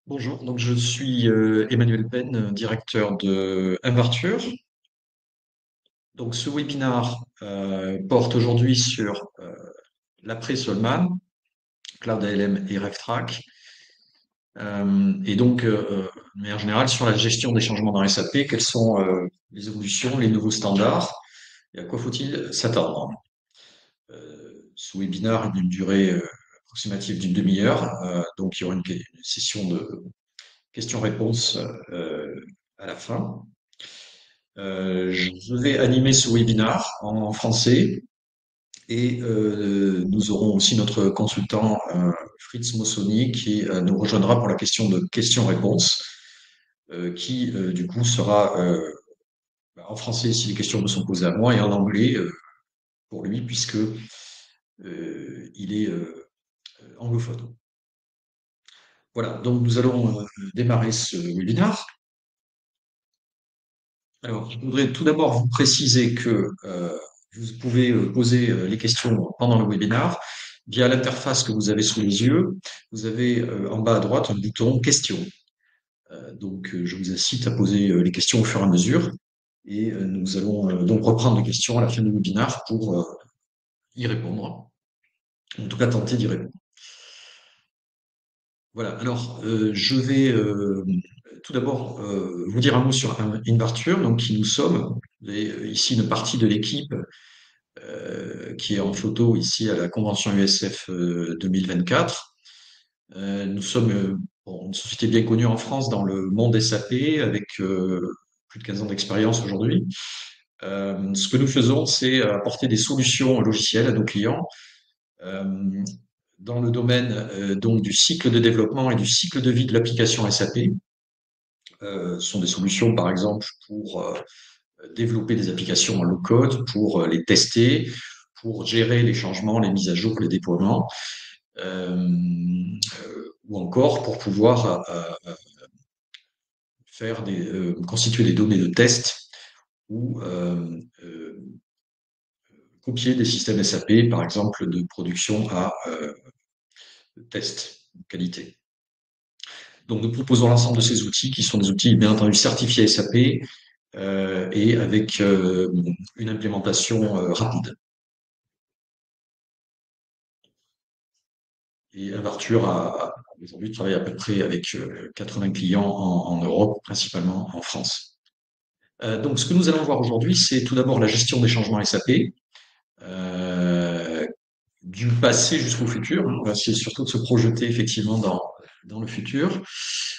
Bonjour, donc je suis Emmanuel Penn, directeur de Invarture. Donc ce webinaire porte aujourd'hui sur l'après-Solman, Cloud ALM et RevTrack, et donc de manière générale sur la gestion des changements dans SAP, quelles sont les évolutions, les nouveaux standards, et à quoi faut-il s'attendre. Ce webinaire a une durée approximative d'une demi-heure, donc il y aura une session de questions-réponses à la fin. Je vais animer ce webinaire en français et nous aurons aussi notre consultant Fritz Mossoni qui nous rejoindra pour la question de questions-réponses qui du coup sera en français si les questions me sont posées à moi et en anglais pour lui puisque il est anglophone. Voilà, donc nous allons démarrer ce webinaire. Alors, je voudrais tout d'abord vous préciser que vous pouvez poser les questions pendant le webinaire via l'interface que vous avez sous les yeux. Vous avez en bas à droite un bouton questions. Donc, je vous incite à poser les questions au fur et à mesure. Et nous allons donc reprendre les questions à la fin du webinaire pour y répondre. En tout cas, tenter d'y répondre. Voilà, alors je vais tout d'abord vous dire un mot sur Invarture, donc qui nous sommes. Vous avez ici une partie de l'équipe qui est en photo ici à la convention USF 2024. Nous sommes bon, une société bien connue en France dans le monde SAP avec plus de 15 ans d'expérience aujourd'hui. Ce que nous faisons, c'est apporter des solutions logicielles à nos clients euh, dans le domaine donc du cycle de développement et du cycle de vie de l'application SAP. Ce sont des solutions, par exemple, pour développer des applications en low-code, pour les tester, pour gérer les changements, les mises à jour, les déploiements, ou encore pour pouvoir constituer des données de test ou copier des systèmes SAP, par exemple de production à test de qualité. Donc nous proposons l'ensemble de ces outils qui sont des outils bien entendu certifiés SAP et avec une implémentation rapide. Et Invarture aujourd'hui travaille à peu près avec 80 clients en Europe, principalement en France. Donc, ce que nous allons voir aujourd'hui, c'est tout d'abord la gestion des changements SAP, euh, du passé jusqu'au futur. On va essayer surtout de se projeter effectivement dans le futur.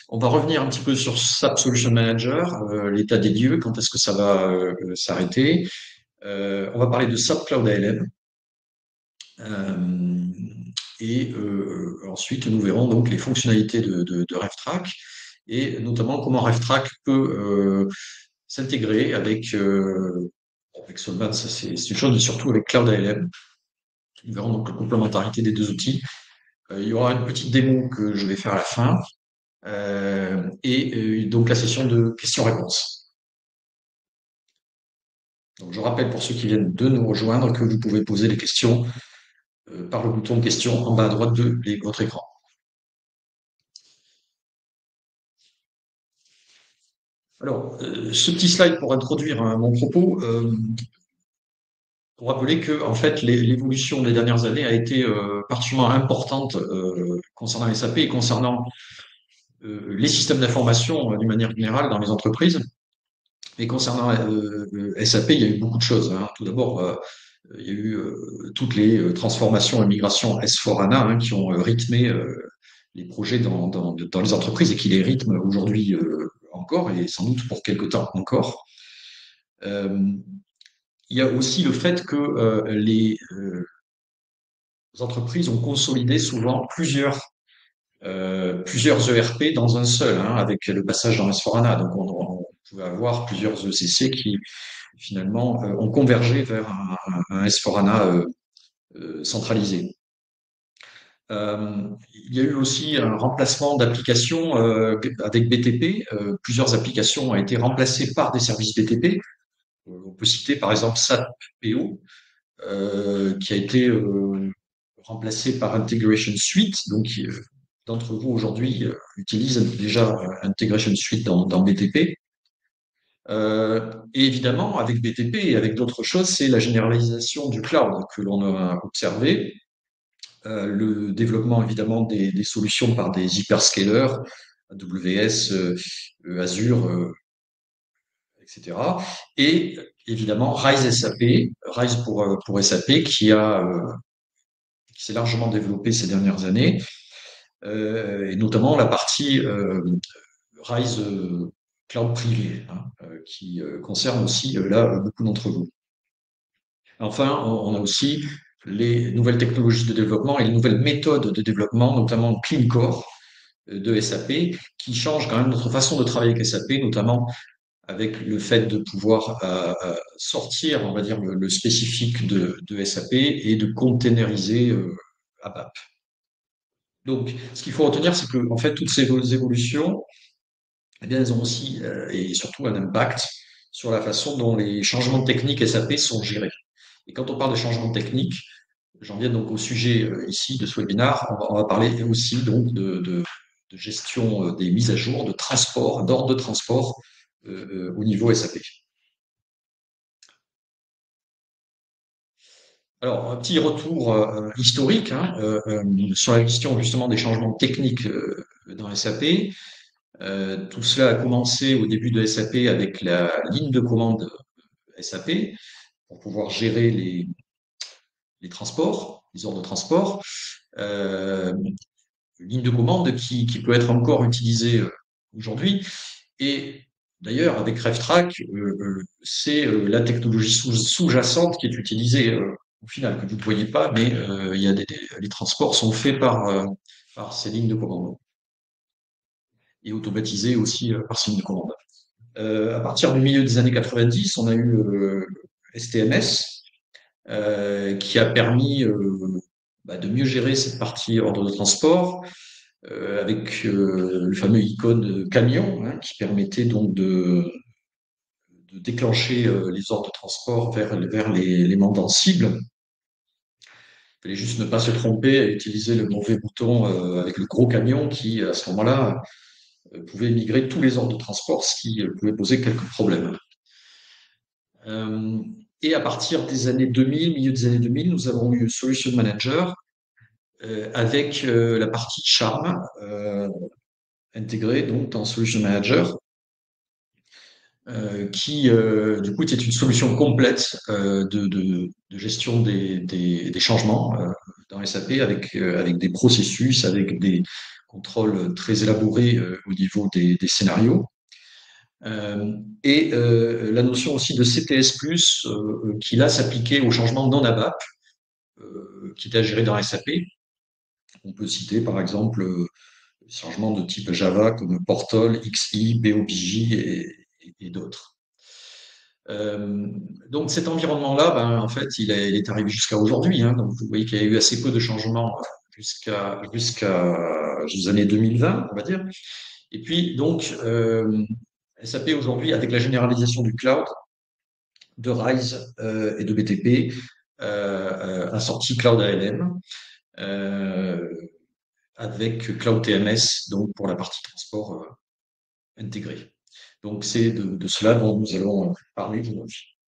On va revenir un petit peu sur SAP Solution Manager, l'état des lieux, quand est-ce que ça va s'arrêter. On va parler de SAP Cloud ALM. Et ensuite, nous verrons donc les fonctionnalités de RevTrack et notamment comment RevTrack peut s'intégrer avec Solman, ça c'est une chose, mais surtout avec Cloud ALM. Nous verrons donc la complémentarité des deux outils. Il y aura une petite démo que je vais faire à la fin et donc la session de questions-réponses. Donc je rappelle pour ceux qui viennent de nous rejoindre que vous pouvez poser des questions par le bouton questions en bas à droite de votre écran. Alors, ce petit slide pour introduire mon propos, pour rappeler que en fait l'évolution des dernières années a été particulièrement importante concernant SAP et concernant les systèmes d'information d'une manière générale dans les entreprises. Et concernant SAP, il y a eu beaucoup de choses, hein. Tout d'abord, il y a eu toutes les transformations et migrations S4HANA qui ont rythmé les projets dans les entreprises et qui les rythment aujourd'hui encore et sans doute pour quelque temps encore. Euh, il y a aussi le fait que les entreprises ont consolidé souvent plusieurs ERP dans un seul, hein, avec le passage dans S4HANA. Donc, on pouvait avoir plusieurs ECC qui, finalement, ont convergé vers un S4HANA centralisé. Il y a eu aussi un remplacement d'applications avec BTP. Plusieurs applications ont été remplacées par des services BTP. On peut citer par exemple SAP PO, qui a été remplacé par Integration Suite, donc d'entre vous aujourd'hui utilisent déjà Integration Suite dans BTP. Et évidemment, avec BTP et avec d'autres choses, c'est la généralisation du cloud que l'on a observé. Le développement évidemment des solutions par des hyperscalers, AWS, Azure, etc. Et évidemment Rise SAP, Rise pour SAP, qui s'est largement développé ces dernières années, et notamment la partie Rise Cloud privé, hein, qui concerne aussi là beaucoup d'entre vous. Enfin, on a aussi les nouvelles technologies de développement et les nouvelles méthodes de développement, notamment Clean Core de SAP, qui changent quand même notre façon de travailler avec SAP, notamment avec le fait de pouvoir sortir, on va dire, le spécifique de SAP et de containeriser ABAP. Donc, ce qu'il faut retenir, c'est que en fait, toutes ces évolutions, eh bien, elles ont aussi et surtout un impact sur la façon dont les changements techniques SAP sont gérés. Et quand on parle de changements techniques, j'en viens donc au sujet ici de ce webinaire, on va parler aussi donc de gestion des mises à jour, de transport, d'ordre de transport au niveau SAP. Alors, un petit retour historique hein, sur la question justement des changements techniques dans SAP. Tout cela a commencé au début de SAP avec la ligne de commande SAP pour pouvoir gérer les transports, les ordres de transport. Euh, Ligne de commande qui peut être encore utilisée aujourd'hui. Et d'ailleurs, avec RevTrack, c'est la technologie sous-jacente qui est utilisée au final, que vous ne voyez pas, mais il y a les transports sont faits par ces lignes de commande et automatisés aussi par ces lignes de commande. À partir du milieu des années 90, on a eu STMS qui a permis de mieux gérer cette partie ordre de transport avec le fameux icône camion hein, qui permettait donc de déclencher les ordres de transport vers les mandants cibles. Il fallait juste ne pas se tromper et utiliser le mauvais bouton avec le gros camion qui, à ce moment-là, pouvait migrer tous les ordres de transport, ce qui pouvait poser quelques problèmes. Et à partir des années 2000, milieu des années 2000, nous avons eu Solution Manager avec la partie Charm intégrée donc dans Solution Manager qui du coup était une solution complète de gestion des changements dans SAP avec des processus, avec des contrôles très élaborés au niveau des scénarios. Et la notion aussi de CTS+, qui là s'appliquait aux changements non ABAP, qui étaient à gérer dans SAP. On peut citer par exemple des changements de type Java comme Portal, XI, BOPJ et d'autres. Donc cet environnement-là, ben, en fait, il est arrivé jusqu'à aujourd'hui. Hein, donc vous voyez qu'il y a eu assez peu de changements jusqu'aux années 2020, on va dire. Et puis donc SAP aujourd'hui, avec la généralisation du cloud, de Rise et de BTP, a sorti Cloud ALM avec Cloud TMS, donc pour la partie transport intégrée. Donc c'est de cela dont nous allons parler aujourd'hui.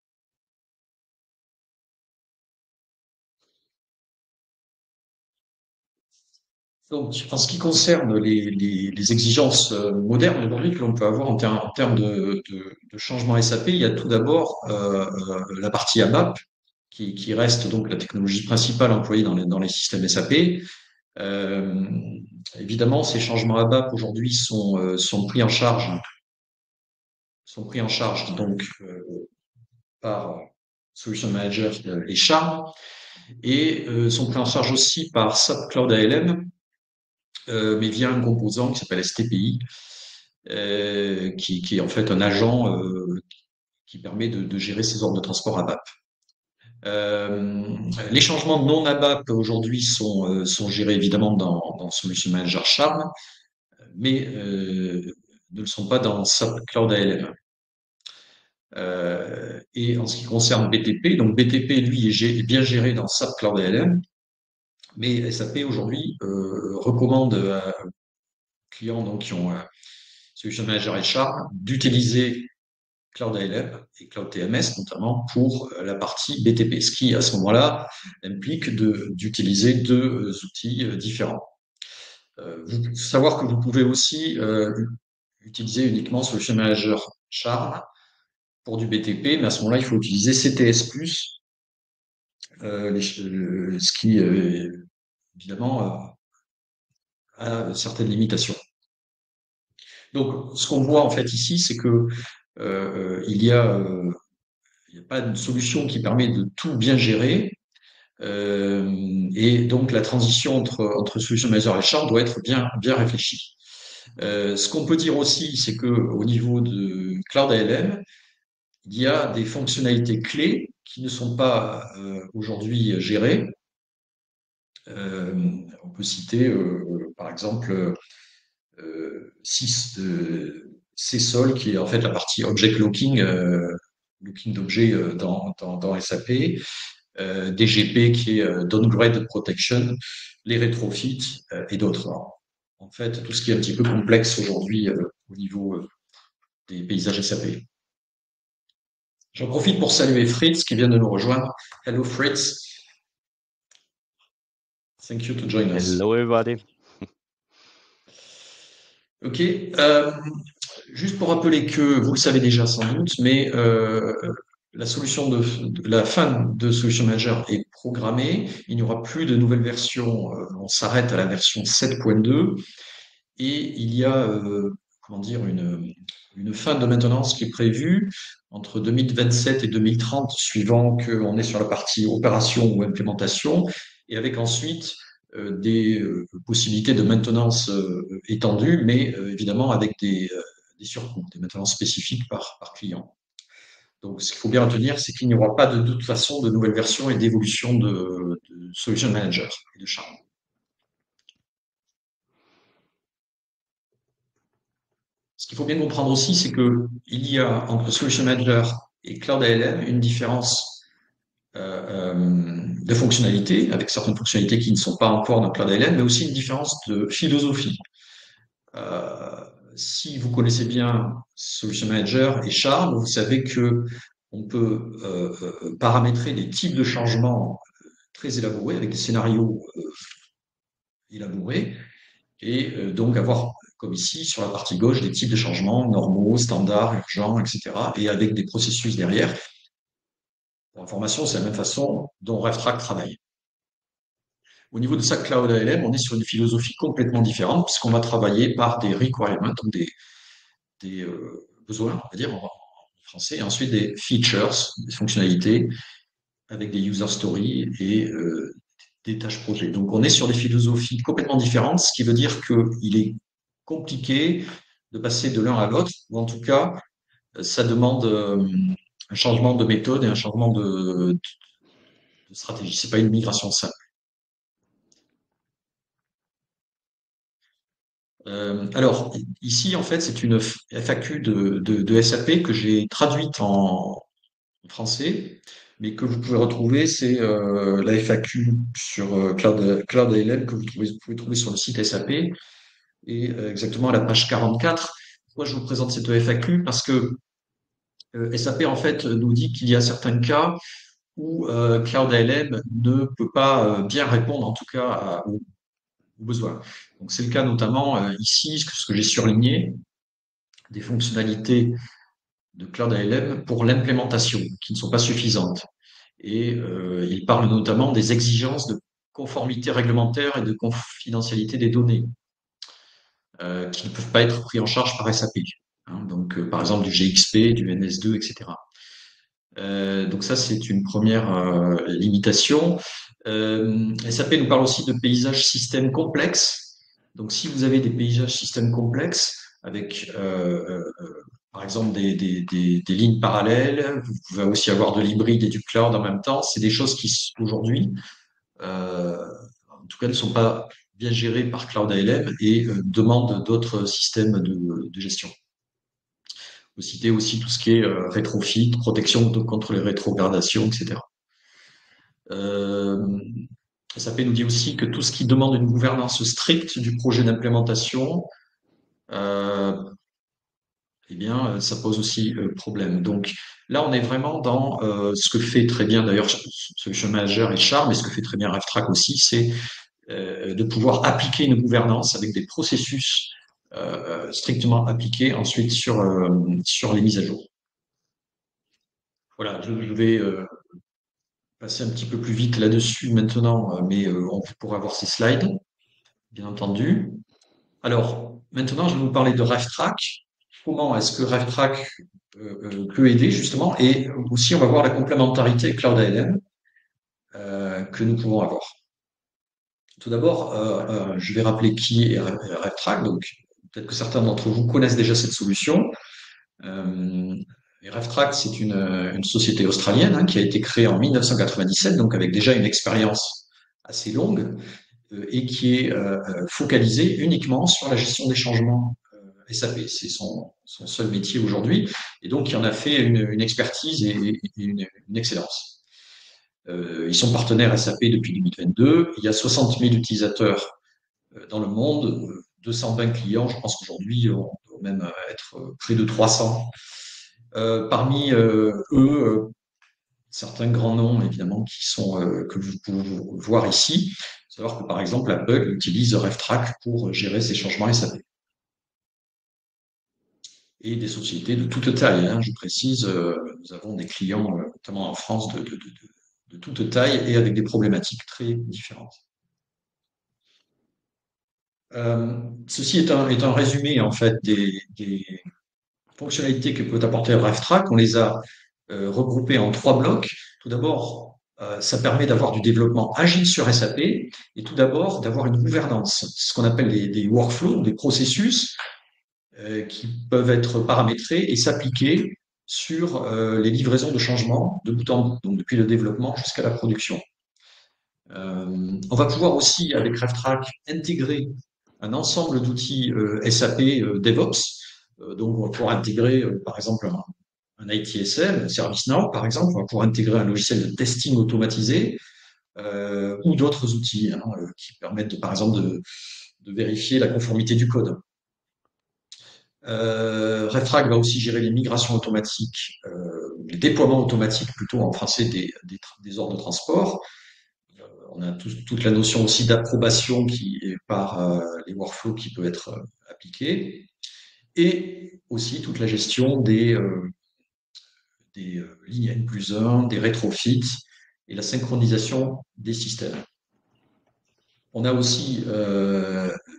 Donc, en ce qui concerne les exigences modernes aujourd'hui que l'on peut avoir en termes de changement SAP, il y a tout d'abord la partie ABAP, qui reste donc la technologie principale employée dans les systèmes SAP. Euh, Évidemment, ces changements ABAP aujourd'hui sont pris en charge donc par Solution Manager et Charm, et sont pris en charge aussi par SAP Cloud ALM, mais via un composant qui s'appelle STPI, qui est en fait un agent qui permet de gérer ces ordres de transport ABAP. Les changements non ABAP aujourd'hui sont gérés évidemment dans Solution Manager Charm, mais ne le sont pas dans SAP Cloud ALM. Et en ce qui concerne BTP, donc BTP lui est bien géré dans SAP Cloud ALM, Mais SAP aujourd'hui recommande à clients donc, qui ont un Solution Manager HR d'utiliser Cloud ALM et Cloud TMS notamment pour la partie BTP, ce qui à ce moment-là implique d'utiliser deux outils différents. Savoir que vous pouvez aussi utiliser uniquement Solution Manager Charm pour du BTP, mais à ce moment-là, il faut utiliser CTS+, ce qui évidemment a certaines limitations. Donc, ce qu'on voit en fait ici, c'est que il y a pas de solution qui permet de tout bien gérer. Et donc la transition entre Solution Manager et Charm doit être bien réfléchie. Ce qu'on peut dire aussi, c'est que au niveau de Cloud ALM, il y a des fonctionnalités clés qui ne sont pas aujourd'hui gérées. On peut citer par exemple CSOL, qui est en fait la partie object looking, looking d'objets dans SAP, DGP qui est Downgrade Protection, les rétrofits et d'autres. En fait, tout ce qui est un petit peu complexe aujourd'hui au niveau des paysages SAP. J'en profite pour saluer Fritz qui vient de nous rejoindre. Hello Fritz. Thank you to join us. Hello everybody. Ok. Juste pour rappeler que vous le savez déjà sans doute, mais la solution de la fin de Solution Manager est programmée. Il n'y aura plus de nouvelles versions. On s'arrête à la version 7.2 et il y a comment dire une fin de maintenance qui est prévue entre 2027 et 2030, suivant qu'on est sur la partie opération ou implémentation, et avec ensuite des possibilités de maintenance étendues, mais évidemment avec des surcoûts, des maintenances spécifiques par client. Donc, ce qu'il faut bien retenir, c'est qu'il n'y aura pas de toute façon de nouvelles versions et d'évolution de Solution Manager et de Charm. Ce qu'il faut bien comprendre aussi, c'est que il y a entre Solution Manager et Cloud ALM une différence de fonctionnalité, avec certaines fonctionnalités qui ne sont pas encore dans Cloud ALM, mais aussi une différence de philosophie. Si vous connaissez bien Solution Manager et Charm, vous savez que on peut paramétrer des types de changements très élaborés, avec des scénarios élaborés, et donc avoir, comme ici, sur la partie gauche, des types de changements normaux, standards, urgents, etc., et avec des processus derrière. Pour information, c'est la même façon dont RevTrack travaille. Au niveau de SAC Cloud ALM, on est sur une philosophie complètement différente, puisqu'on va travailler par des requirements, donc des besoins, on va dire en français, et ensuite des features, des fonctionnalités, avec des user stories et des tâches projets. Donc on est sur des philosophies complètement différentes, ce qui veut dire qu'il est compliqué de passer de l'un à l'autre, ou en tout cas, ça demande un changement de méthode et un changement de stratégie. C'est pas une migration simple. Alors, ici, en fait, c'est une FAQ de SAP que j'ai traduite en français, mais que vous pouvez retrouver, c'est la FAQ sur Cloud ALM que vous pouvez trouver sur le site SAP et exactement à la page 44. Pourquoi je vous présente cette FAQ? Parce que SAP, en fait, nous dit qu'il y a certains cas où Cloud ALM ne peut pas bien répondre, en tout cas, aux besoins. Donc, c'est le cas notamment ici, ce que j'ai surligné, des fonctionnalités de Cloud ALM pour l'implémentation, qui ne sont pas suffisantes. Et il parle notamment des exigences de conformité réglementaire et de confidentialité des données, qui ne peuvent pas être pris en charge par SAP. Hein, donc, par exemple, du GXP, du NS2, etc. Donc ça, c'est une première limitation. SAP nous parle aussi de paysages systèmes complexes. Donc, si vous avez des paysages systèmes complexes avec, par exemple, des lignes parallèles, vous pouvez aussi avoir de l'hybride et du cloud en même temps. C'est des choses qui, aujourd'hui, en tout cas, ne sont pas bien gérées par Cloud ALM et demandent d'autres systèmes de gestion. Vous citez aussi tout ce qui est rétrofit, protection contre les rétrogradations, etc. SAP nous dit aussi que tout ce qui demande une gouvernance stricte du projet d'implémentation, euh, eh bien, ça pose aussi problème. Donc là, on est vraiment dans ce que fait très bien, d'ailleurs, Solution Manager et Charm, mais ce que fait très bien RevTrack aussi, c'est de pouvoir appliquer une gouvernance avec des processus strictement appliqués ensuite sur les mises à jour. Voilà, je vais passer un petit peu plus vite là-dessus maintenant, mais on pourra voir ces slides, bien entendu. Alors, maintenant, je vais vous parler de RevTrack. Comment est-ce que RevTrack peut aider, justement, et aussi, on va voir la complémentarité avec Cloud ALM que nous pouvons avoir. Tout d'abord, je vais rappeler qui est RevTrack. Donc, peut-être que certains d'entre vous connaissent déjà cette solution. Et RevTrack, c'est une société australienne qui a été créée en 1997, donc avec déjà une expérience assez longue et qui est focalisée uniquement sur la gestion des changements SAP. C'est son seul métier aujourd'hui, et donc il en a fait une expertise et une excellence. Ils sont partenaires SAP depuis 2022. Il y a 60 000 utilisateurs dans le monde, 220 clients. Je pense qu'aujourd'hui, on doit même être près de 300. Parmi certains grands noms, évidemment, qui sont que vous pouvez voir ici. Savoir que, par exemple, Apple utilise RevTrack pour gérer ses changements SAP. Et des sociétés de toute taille, je précise, nous avons des clients, notamment en France, de toute taille et avec des problématiques très différentes. Ceci est un résumé en fait des fonctionnalités que peut apporter RevTrack. On les a regroupées en 3 blocs. Tout d'abord, ça permet d'avoir du développement agile sur SAP et tout d'abord d'avoir une gouvernance, ce qu'on appelle des workflows, des processus qui peuvent être paramétrés et s'appliquer sur les livraisons de changements de bout en bout, donc depuis le développement jusqu'à la production. On va pouvoir aussi, avec RevTrack, intégrer un ensemble d'outils SAP DevOps. Donc, on va pouvoir intégrer, par exemple, un ITSM, ServiceNow, par exemple. On va pouvoir intégrer un logiciel de testing automatisé ou d'autres outils qui permettent, par exemple, de vérifier la conformité du code. RevTrack va aussi gérer les migrations automatiques, les déploiements automatiques plutôt en français des ordres de transport. On a toute la notion aussi d'approbation qui est par les workflows qui peut être appliquée, et aussi toute la gestion des lignes N+1, des rétrofits et la synchronisation des systèmes. On a aussi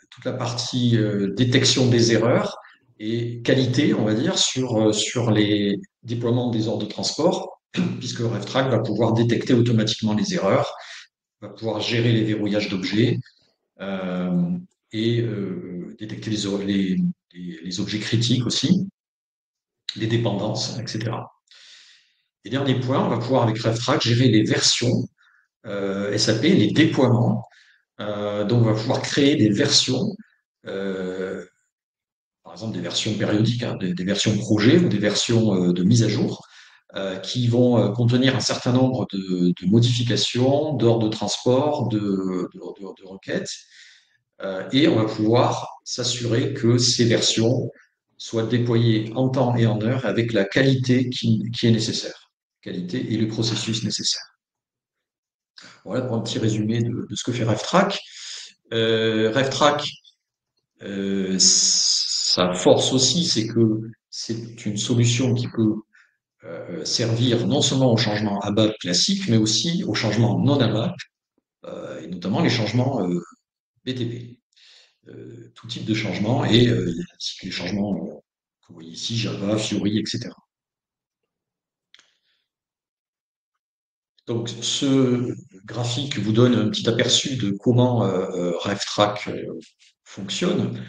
toute la partie détection des erreurs et qualité, on va dire, sur les déploiements des ordres de transport, puisque RevTrack va pouvoir détecter automatiquement les erreurs, va pouvoir gérer les verrouillages d'objets et détecter les objets critiques aussi, les dépendances, etc. Et dernier point, on va pouvoir avec RevTrack gérer les versions SAP, les déploiements. Donc, on va pouvoir créer des versions, par exemple des versions périodiques, des versions projet ou des versions de mise à jour, qui vont contenir un certain nombre de modifications, d'ordres de transport, de requêtes, et on va pouvoir s'assurer que ces versions soient déployées en temps et en heure avec la qualité qui est nécessaire, qualité et le processus nécessaire. Voilà pour un petit résumé de ce que fait RevTrack. RevTrack, sa force aussi, c'est que c'est une solution qui peut servir non seulement au changement ABAP classique, mais aussi aux changements non ABAP, et notamment les changements BTP. Tout type de changement, et ainsi que les changements que vous voyez ici, Java, Fiori, etc. Donc, ce graphique vous donne un petit aperçu de comment RevTrack fonctionne.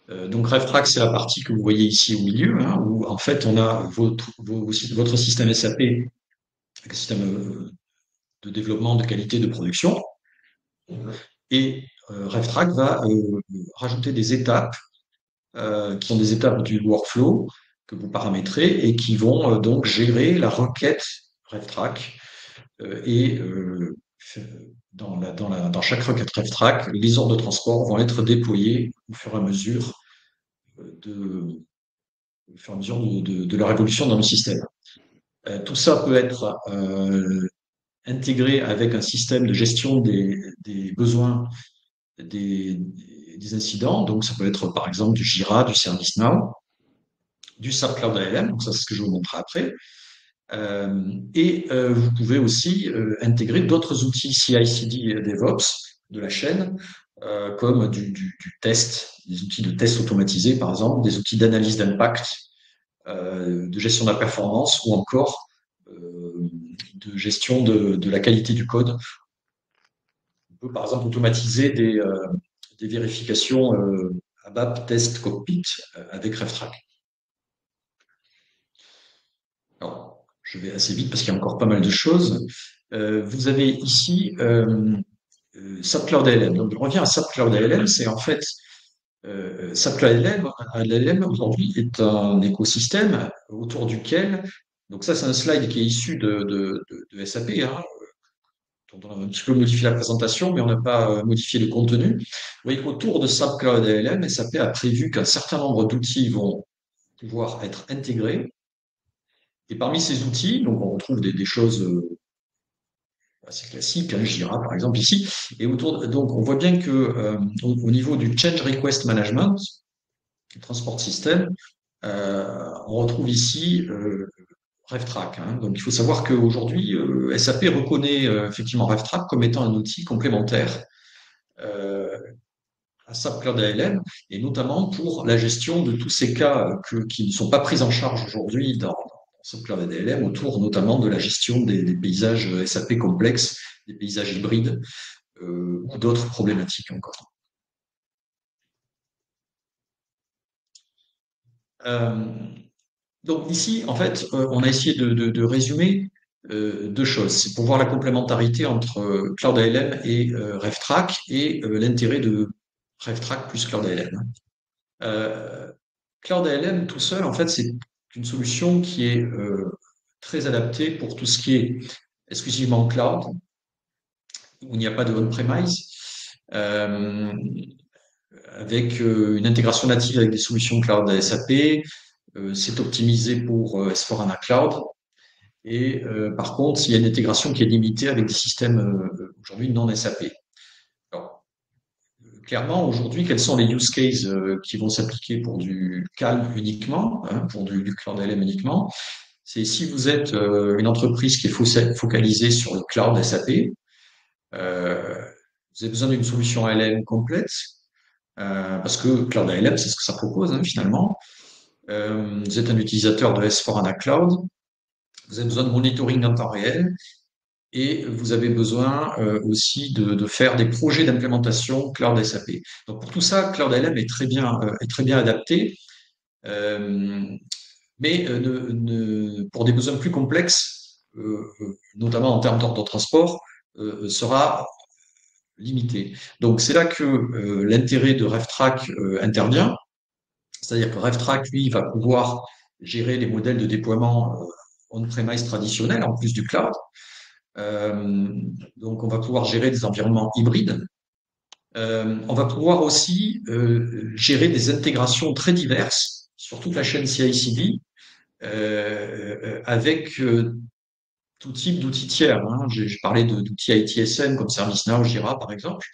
Donc, RevTrack, c'est la partie que vous voyez ici au milieu, où en fait, on a votre système SAP, un système de développement de qualité de production, et RevTrack va rajouter des étapes qui sont des étapes du workflow que vous paramétrez et qui vont donc gérer la requête RevTrack et dans chaque requête RefTrack, les ordres de transport vont être déployés de, au fur et à mesure de leur évolution dans le système. Tout ça peut être intégré avec un système de gestion des besoins des incidents. Donc, ça peut être par exemple du Jira, du ServiceNow, du SAP Cloud ALM. Donc, ça, c'est ce que je vais vous montrer après. Vous pouvez aussi intégrer d'autres outils CI/CD DevOps de la chaîne, comme du test, des outils de test automatisés par exemple, des outils d'analyse d'impact, de gestion de la performance ou encore de gestion de la qualité du code. On peut par exemple automatiser des vérifications ABAP Test Cockpit avec RefTrack. Alors, je vais assez vite parce qu'il y a encore pas mal de choses. Vous avez ici SAP Cloud ALM. Donc, je reviens à SAP Cloud ALM. C'est en fait SAP Cloud ALM aujourd'hui est un écosystème autour duquel, donc ça c'est un slide qui est issu de SAP, hein, dont on a un petit peu modifié la présentation, mais on n'a pas modifié le contenu. Vous voyez qu'autour de SAP Cloud ALM, SAP a prévu qu'un certain nombre d'outils vont pouvoir être intégrés. Et parmi ces outils, donc on retrouve des choses assez classiques, hein, Jira par exemple ici. Et donc on voit bien que au niveau du Change Request Management, le transport system, on retrouve ici RefTrack. Hein. Donc il faut savoir qu'aujourd'hui, SAP reconnaît effectivement RefTrack comme étant un outil complémentaire euh, à SAP Cloud ALM, et notamment pour la gestion de tous ces cas qui ne sont pas pris en charge aujourd'hui dans SAP Cloud ALM, autour notamment de la gestion des paysages SAP complexes, des paysages hybrides ou d'autres problématiques encore. Donc ici, en fait, on a essayé de résumer deux choses. C'est pour voir la complémentarité entre Cloud ALM et RefTrack et l'intérêt de RefTrack plus Cloud ALM. Cloud ALM tout seul, en fait, c'est une solution qui est très adaptée pour tout ce qui est exclusivement cloud, où il n'y a pas de on-premise, avec une intégration native avec des solutions cloud SAP. C'est optimisé pour S4HANA Cloud. Et par contre, il y a une intégration qui est limitée avec des systèmes aujourd'hui non SAP. Alors, clairement, aujourd'hui, quels sont les use cases qui vont s'appliquer pour du Calm uniquement, hein, pour du Cloud ALM uniquement? C'est si vous êtes une entreprise qui est focalisée sur le cloud SAP, vous avez besoin d'une solution ALM complète, parce que Cloud ALM, c'est ce que ça propose hein, finalement. Vous êtes un utilisateur de S4HANA Cloud, vous avez besoin de monitoring en temps réel, et vous avez besoin aussi de faire des projets d'implémentation Cloud SAP. Donc pour tout ça, Cloud ALM est très bien adapté, mais pour des besoins plus complexes, notamment en termes d'ordre de transport, sera limité. Donc c'est là que l'intérêt de RefTrack intervient, c'est-à-dire que RefTrack, lui, va pouvoir gérer les modèles de déploiement on-premise traditionnels en plus du cloud. Donc, on va pouvoir gérer des environnements hybrides. On va pouvoir aussi gérer des intégrations très diverses sur toute la chaîne CI/CD avec tout type d'outils tiers. Hein. J'ai parlé d'outils ITSM comme ServiceNow, Jira par exemple,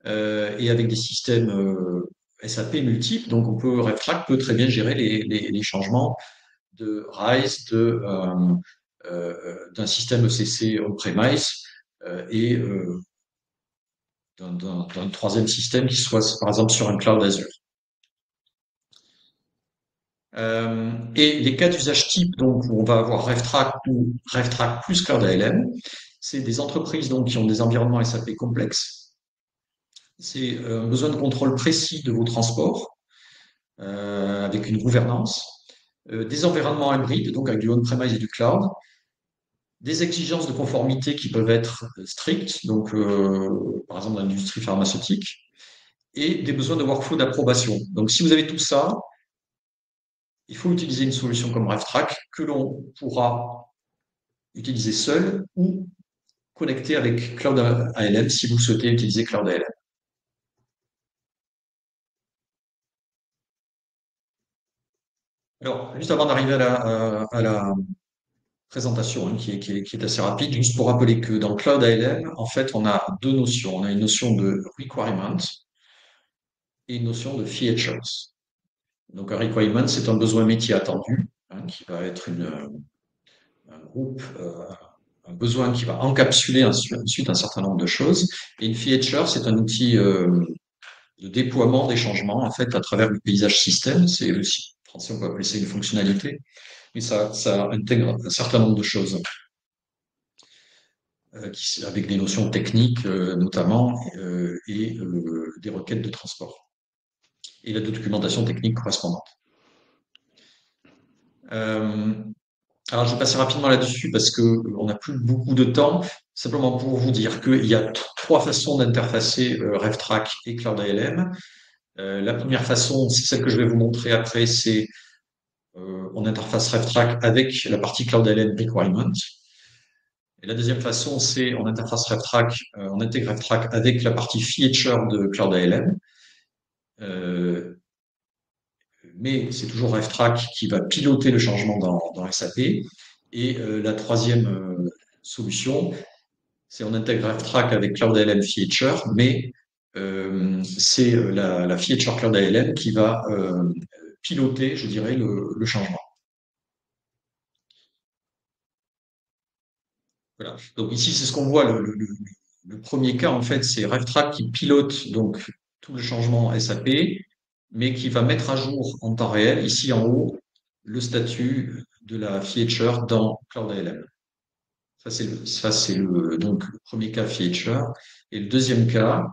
et avec des systèmes SAP multiples. Donc, RefTrack peut très bien gérer les changements de RISE, d'un système ECC on-premise et d'un troisième système qui soit par exemple sur un cloud Azure. Et les cas d'usage type, donc où on va avoir RefTrack ou RefTrack plus Cloud ALM, c'est des entreprises donc qui ont des environnements SAP complexes. C'est un besoin de contrôle précis de vos transports avec une gouvernance, des environnements hybrides, donc avec du on-premise et du cloud, des exigences de conformité qui peuvent être strictes, donc par exemple dans l'industrie pharmaceutique, et des besoins de workflow d'approbation. Donc si vous avez tout ça, il faut utiliser une solution comme RefTrack que l'on pourra utiliser seul ou connecter avec Cloud ALM si vous souhaitez utiliser Cloud ALM. Alors, juste avant d'arriver à la présentation, hein, qui est assez rapide, juste pour rappeler que dans Cloud ALM, en fait, on a deux notions. On a une notion de requirement et une notion de features. Donc, un requirement, c'est un besoin métier attendu, hein, qui va être un groupe, un besoin qui va encapsuler ensuite un certain nombre de choses. Et une feature, c'est un outil de déploiement des changements, en fait, à travers le paysage système. C'est aussi, en français, on peut appeler ça une fonctionnalité, mais ça intègre un certain nombre de choses, avec des notions techniques notamment, et des requêtes de transport, et la documentation technique correspondante. Euh, alors, je vais passer rapidement là-dessus parce que on n'a plus beaucoup de temps. Simplement pour vous dire qu'il y a trois façons d'interfacer RevTrack et Cloud ALM. La première façon, c'est celle que je vais vous montrer après, c'est on interface RevTrack avec la partie Cloud ALM Requirement. Et la deuxième façon, c'est on interface RevTrack, on intègre RevTrack avec la partie Feature de Cloud ALM. Mais c'est toujours RevTrack qui va piloter le changement dans SAP. Et la troisième solution, c'est on intègre RevTrack avec Cloud ALM Feature, mais c'est la feature Cloud ALM qui va piloter, je dirais, le changement. Voilà. Donc ici, c'est ce qu'on voit. Le premier cas, en fait, c'est RevTrack qui pilote donc tout le changement SAP, mais qui va mettre à jour en temps réel, ici en haut, le statut de la feature dans Cloud ALM. Ça, c'est donc, le premier cas feature. Et le deuxième cas,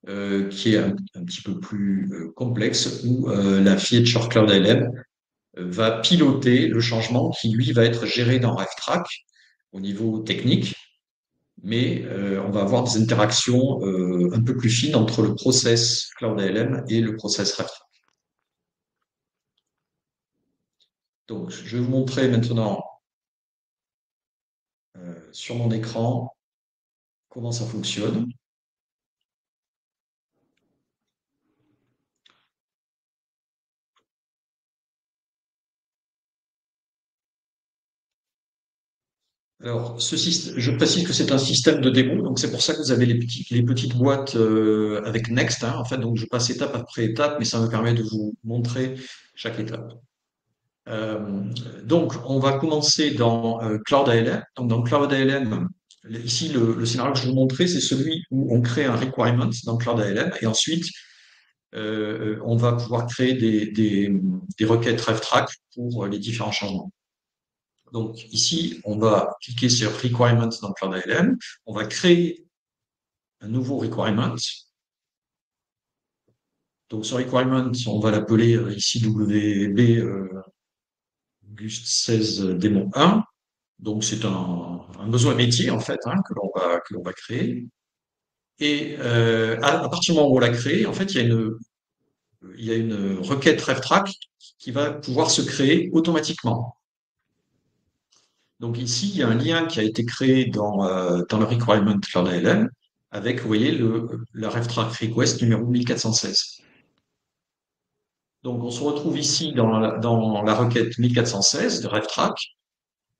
qui est un petit peu plus complexe, où la feature Cloud ALM va piloter le changement qui, lui, va être géré dans RevTrack au niveau technique, mais on va avoir des interactions un peu plus fines entre le process Cloud ALM et le process RevTrack. Donc, je vais vous montrer maintenant sur mon écran comment ça fonctionne. Alors, je précise que c'est un système de démo, donc c'est pour ça que vous avez les petites boîtes avec Next, hein, en fait, donc je passe étape après étape, mais ça me permet de vous montrer chaque étape. Euh, donc, on va commencer dans Cloud ALM. Donc, dans Cloud ALM, ici, le scénario que je vais vous montrer, c'est celui où on crée un requirement dans Cloud ALM, et ensuite, on va pouvoir créer des requêtes RevTrack pour les différents changements. Donc ici, on va cliquer sur Requirements dans Cloud ALM. On va créer un nouveau requirement. Donc ce requirement, on va l'appeler ici WB Gust 16 démon 1. Donc c'est un besoin métier en fait, hein, que l'on va créer. Et à partir du moment où on l'a créé, en fait, il y a une requête RevTrack qui va pouvoir se créer automatiquement. Donc ici, il y a un lien qui a été créé dans le requirement Cloud ALM avec, vous voyez, la RevTrack request numéro 1416. Donc on se retrouve ici dans la requête 1416 de RevTrack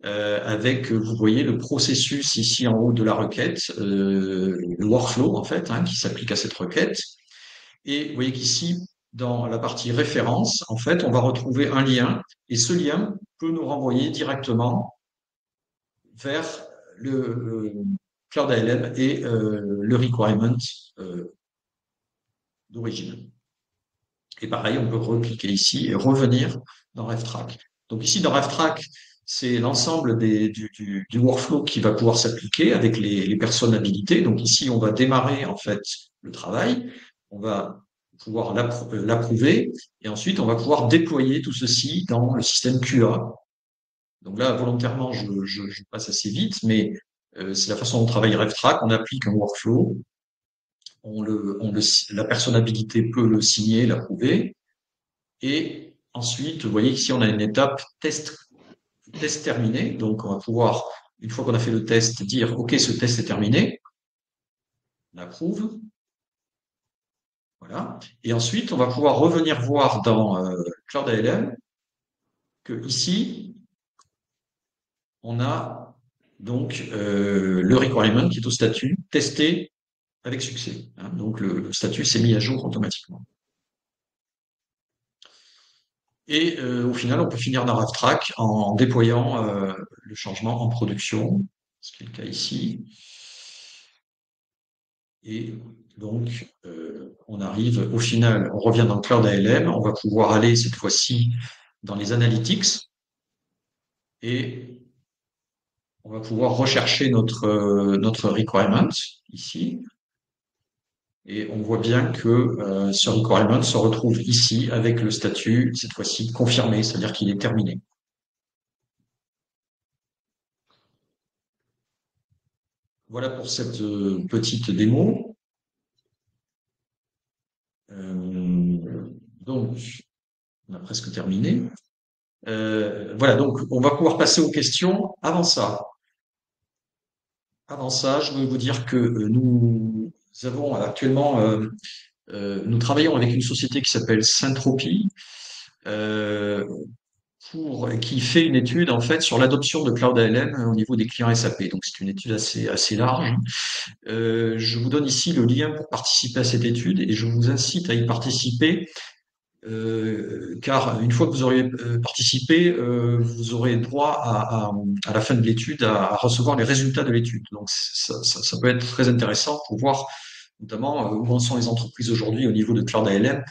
avec, vous voyez, le processus ici en haut de la requête, le workflow en fait, hein, qui s'applique à cette requête. Et vous voyez qu'ici, dans la partie référence, en fait, on va retrouver un lien et ce lien peut nous renvoyer directement vers le Cloud ALM et le requirement d'origine. Et pareil, on peut recliquer ici et revenir dans RevTrack. Donc ici, dans RevTrack, c'est l'ensemble du workflow qui va pouvoir s'appliquer avec les personnes habilitées. Donc ici, on va démarrer en fait le travail, on va pouvoir l'approuver et ensuite on va pouvoir déployer tout ceci dans le système QA. Donc là, volontairement, je passe assez vite, mais c'est la façon dont travaille RevTrack. On applique un workflow, la personne habilitée peut le signer, l'approuver, et ensuite, vous voyez ici, on a une étape test terminé. Donc, on va pouvoir une fois qu'on a fait le test, dire OK, ce test est terminé, on approuve, voilà. Et ensuite, on va pouvoir revenir voir dans Cloud ALM que ici, on a donc le requirement qui est au statut testé avec succès, hein. Donc le statut s'est mis à jour automatiquement. Et au final, on peut finir dans RavTrack en déployant le changement en production, ce qui est le cas ici. Et donc, on arrive au final, on revient dans le Cloud ALM, on va pouvoir aller cette fois-ci dans les analytics et on va pouvoir rechercher notre requirement ici. Et on voit bien que ce requirement se retrouve ici avec le statut, cette fois-ci confirmé, c'est-à-dire qu'il est terminé. Voilà pour cette petite démo. Donc, on a presque terminé. Voilà, donc on va pouvoir passer aux questions. Avant ça, je veux vous dire que nous avons actuellement, nous travaillons avec une société qui s'appelle Syntropy, euh, qui fait une étude en fait sur l'adoption de Cloud ALM au niveau des clients SAP. Donc c'est une étude assez large. Je vous donne ici le lien pour participer à cette étude et je vous incite à y participer. Car une fois que vous aurez participé, vous aurez droit à la fin de l'étude à recevoir les résultats de l'étude. Donc ça peut être très intéressant pour voir notamment où en sont les entreprises aujourd'hui au niveau de Cloud ALM,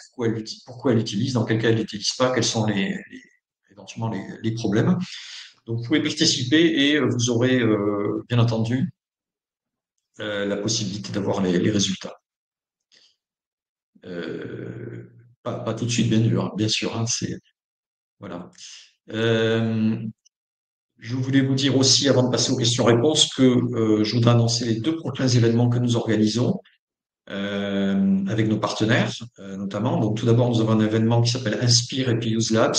pourquoi elles l'utilisent, dans quel cas elles l'utilisent pas, quels sont éventuellement les problèmes. Donc vous pouvez participer et vous aurez bien entendu la possibilité d'avoir les résultats. Pas tout de suite, bien sûr, hein, c'est voilà. Euh, je voulais vous dire aussi, avant de passer aux questions-réponses, que je voudrais annoncer les 2 prochains événements que nous organisons avec nos partenaires, notamment. Donc, tout d'abord, nous avons un événement qui s'appelle Inspire EPUSE Labs,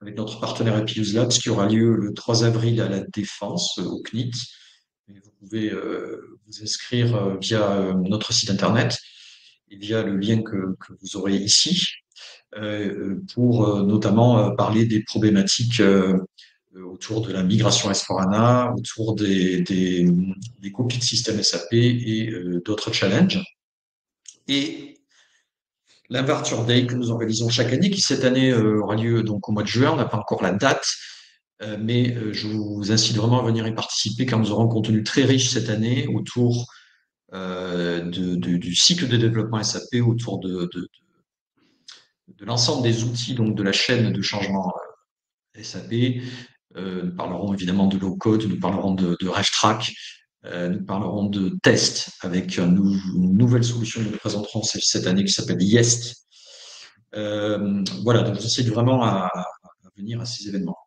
avec notre partenaire EPUSE Labs, qui aura lieu le 3 avril à la Défense, au CNIT. Et vous pouvez vous inscrire via notre site internet et via le lien que vous aurez ici, pour notamment parler des problématiques autour de la migration S/4HANA, autour des copies de système SAP et d'autres challenges. Et l'Inventure Day que nous organisons chaque année, qui cette année aura lieu donc au mois de juin, on n'a pas encore la date, mais je vous incite vraiment à venir y participer car nous aurons un contenu très riche cette année autour du cycle de développement SAP, autour de l'ensemble des outils donc de la chaîne de changement SAP. Nous parlerons évidemment de low-code, nous parlerons de RevTrack, nous parlerons de tests avec une nouvelle solution que nous présenterons cette année qui s'appelle Yest. Voilà, donc j'essaie vraiment à venir à ces événements.